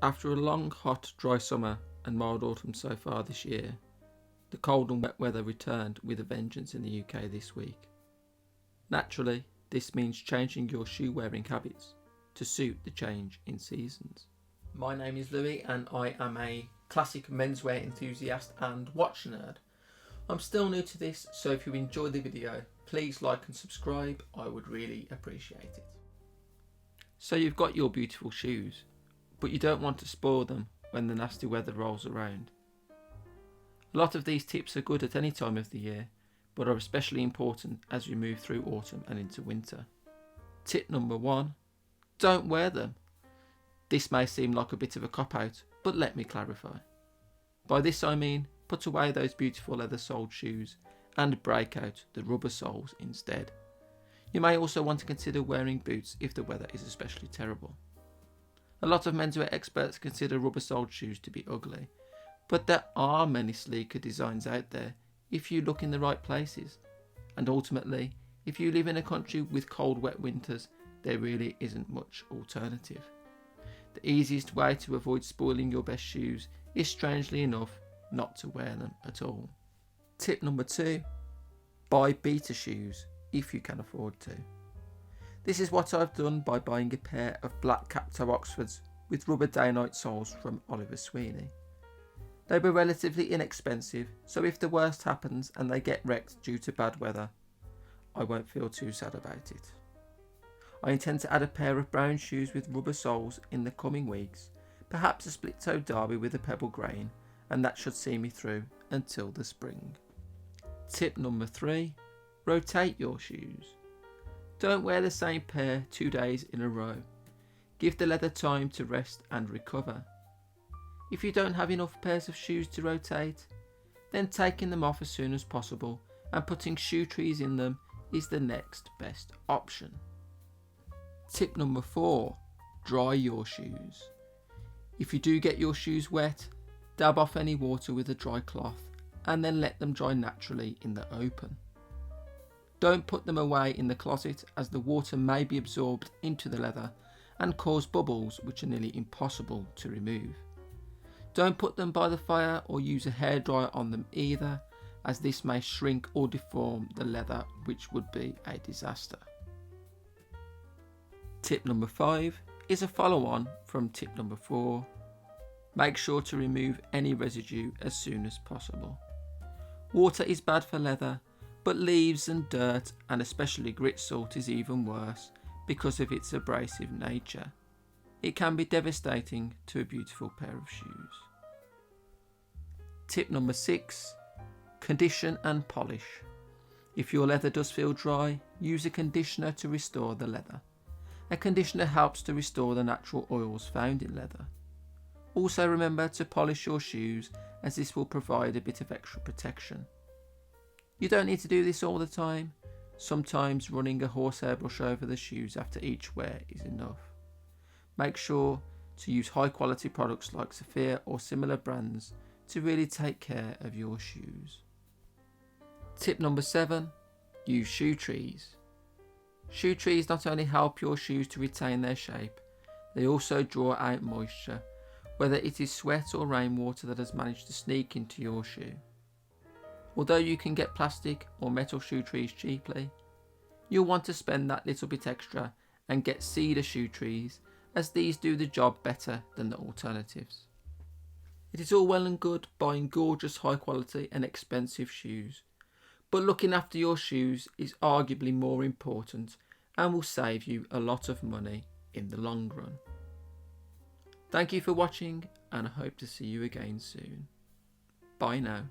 After a long, hot, dry summer and mild autumn so far this year, the cold and wet weather returned with a vengeance in the UK this week. Naturally, this means changing your shoe wearing habits to suit the change in seasons. My name is Louis and I am a classic menswear enthusiast and watch nerd. I'm still new to this, so if you enjoy the video, please like and subscribe, I would really appreciate it. So you've got your beautiful shoes, but you don't want to spoil them when the nasty weather rolls around. A lot of these tips are good at any time of the year, but are especially important as we move through autumn and into winter. Tip number 1, don't wear them. This may seem like a bit of a cop-out, but let me clarify. By this I mean, put away those beautiful leather-soled shoes and break out the rubber soles instead. You may also want to consider wearing boots if the weather is especially terrible. A lot of menswear experts consider rubber-soled shoes to be ugly, but there are many sleeker designs out there if you look in the right places. And ultimately, if you live in a country with cold, wet winters, there really isn't much alternative. The easiest way to avoid spoiling your best shoes is, strangely enough, not to wear them at all. Tip number 2, buy beater shoes if you can afford to. This is what I've done by buying a pair of black cap-toe Oxfords with rubber day-night soles from Oliver Sweeney. They were relatively inexpensive, so if the worst happens and they get wrecked due to bad weather, I won't feel too sad about it. I intend to add a pair of brown shoes with rubber soles in the coming weeks, perhaps a split-toe derby with a pebble grain, and that should see me through until the spring. Tip number 3, rotate your shoes. Don't wear the same pair 2 days in a row. Give the leather time to rest and recover. If you don't have enough pairs of shoes to rotate, then taking them off as soon as possible and putting shoe trees in them is the next best option. Tip number 4, dry your shoes. If you do get your shoes wet, dab off any water with a dry cloth and then let them dry naturally in the open. Don't put them away in the closet, as the water may be absorbed into the leather and cause bubbles which are nearly impossible to remove. Don't put them by the fire or use a hairdryer on them either, as this may shrink or deform the leather, which would be a disaster. Tip number 5 is a follow-on from tip number 4. Make sure to remove any residue as soon as possible. Water is bad for leather, but leaves and dirt, and especially grit salt, is even worse because of its abrasive nature. It can be devastating to a beautiful pair of shoes. Tip number 6, condition and polish. If your leather does feel dry, use a conditioner to restore the leather. A conditioner helps to restore the natural oils found in leather. Also remember to polish your shoes, as this will provide a bit of extra protection. You don't need to do this all the time. Sometimes running a horsehair brush over the shoes after each wear is enough. Make sure to use high quality products like Saphir or similar brands to really take care of your shoes. Tip number 7, use shoe trees. Shoe trees not only help your shoes to retain their shape, they also draw out moisture, whether it is sweat or rainwater that has managed to sneak into your shoe. Although you can get plastic or metal shoe trees cheaply, you'll want to spend that little bit extra and get cedar shoe trees, as these do the job better than the alternatives. It is all well and good buying gorgeous, high quality and expensive shoes, but looking after your shoes is arguably more important and will save you a lot of money in the long run. Thank you for watching, and I hope to see you again soon. Bye now.